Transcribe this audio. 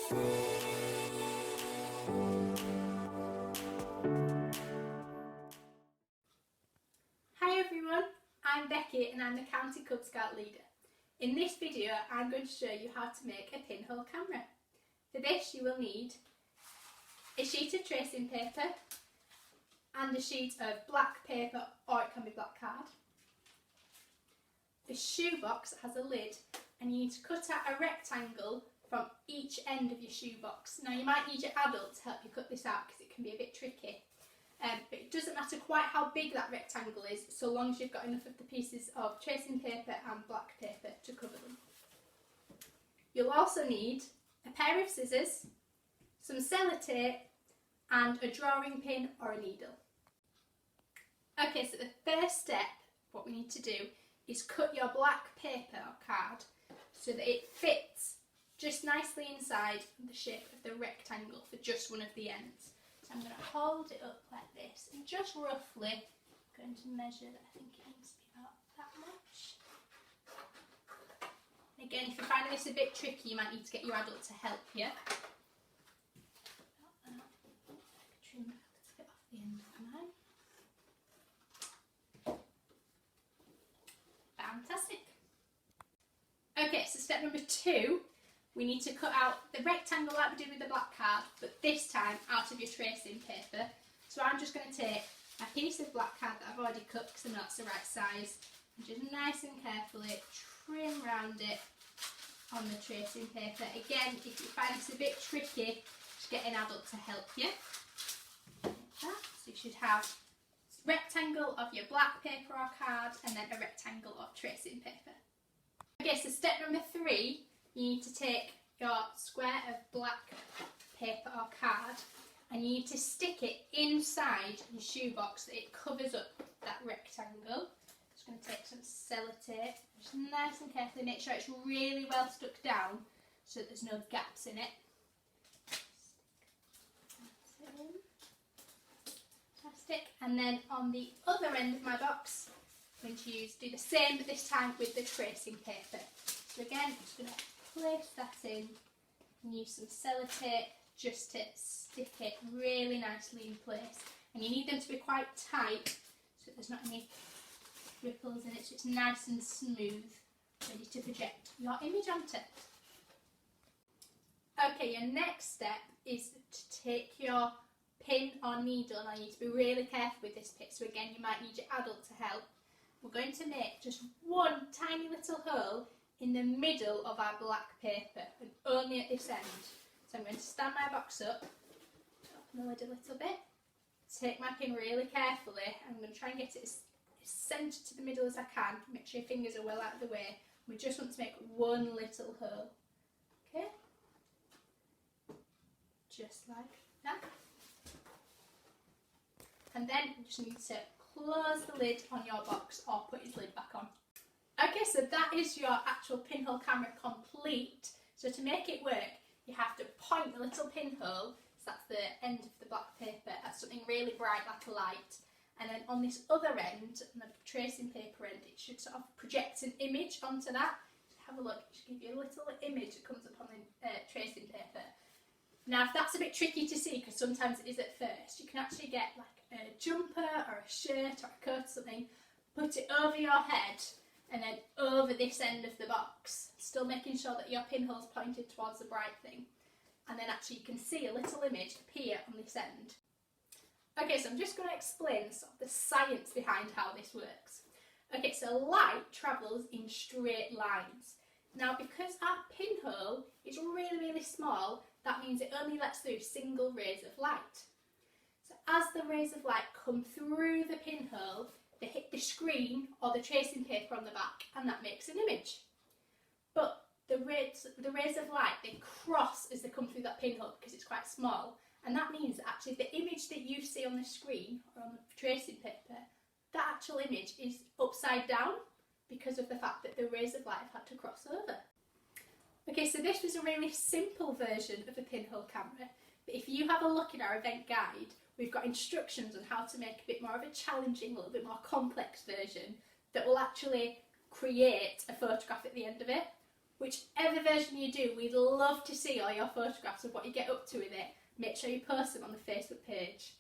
Hi everyone, I'm Becky and I'm the County Cub Scout leader. In this video I'm going to show you how to make a pinhole camera. For this you will need a sheet of tracing paper and a sheet of black paper, or it can be black card. The shoebox has a lid and you need to cut out a rectangle from each end of your shoebox. Now you might need your adult to help you cut this out because it can be a bit tricky. But it doesn't matter quite how big that rectangle is, so long as you've got enough of the pieces of tracing paper and black paper to cover them. You'll also need a pair of scissors, some sellotape and a drawing pin or a needle. Okay, so the first step, what we need to do is cut your black paper or card so that it fits just nicely inside the shape of the rectangle for just one of the ends. So I'm going to hold it up like this and just roughly going to measure that. I think it needs to be about that much. Again, if you're finding this a bit tricky, you might need to get your adult to help you. Trim back a little bit off the end of mine. Fantastic. Okay, so step number 2. We need to cut out the rectangle like we did with the black card, but this time out of your tracing paper. So I'm just going to take a piece of black card that I've already cut because I know it's the right size, and just nice and carefully trim round it on the tracing paper. Again, if you find this a bit tricky, just get an adult to help you. Like that. So you should have a rectangle of your black paper or card and then a rectangle of tracing paper. Okay, so step number 3. You need to take your square of black paper or card and you need to stick it inside your shoebox so that it covers up that rectangle. Just going to take some sellotape, just nice and carefully make sure it's really well stuck down so that there's no gaps in it. Fantastic. And then on the other end of my box, I'm going to do the same but this time with the tracing paper. So again, I'm just going to place that in and use some sellotape just to stick it really nicely in place, and you need them to be quite tight so there's not any ripples in it, so it's nice and smooth, ready to project your image onto. Okay, your next step is to take your pin or needle, and I need to be really careful with this bit, so again you might need your adult to help. We're going to make just one tiny little hole in the middle of our black paper and only at this end. So I'm going to stand my box up, open the lid a little bit, take my pin really carefully, and I'm going to try and get it as centred to the middle as I can. Make sure your fingers are well out of the way. We just want to make one little hole. Okay? Just like that. And then you just need to close the lid on your box or put its lid back on. Okay, so that is your actual pinhole camera complete. So to make it work, you have to point the little pinhole, so that's the end of the black paper, at something really bright like a light. And then on this other end, on the tracing paper end, it should sort of project an image onto that. Have a look, it should give you a little image that comes up on the tracing paper. Now if that's a bit tricky to see, because sometimes it is at first, you can actually get like a jumper or a shirt or a coat or something, put it over your head, and then over this end of the box, still making sure that your pinhole's pointed towards the bright thing. And then actually you can see a little image appear on this end. Okay, so I'm just going to explain sort of the science behind how this works. Okay, so light travels in straight lines. Now because our pinhole is really, really small, that means it only lets through single rays of light. So as the rays of light come through the pinhole, they hit the screen or the tracing paper on the back, and that makes an image. But the rays of light, they cross as they come through that pinhole because it's quite small, and that means that actually the image that you see on the screen or on the tracing paper, that actual image is upside down because of the fact that the rays of light have had to cross over. Okay, so this was a really simple version of a pinhole camera, but if you have a look in our event guide, we've got instructions on how to make a bit more of a challenging, a little bit more complex version that will actually create a photograph at the end of it. Whichever version you do, we'd love to see all your photographs of what you get up to with it. Make sure you post them on the Facebook page.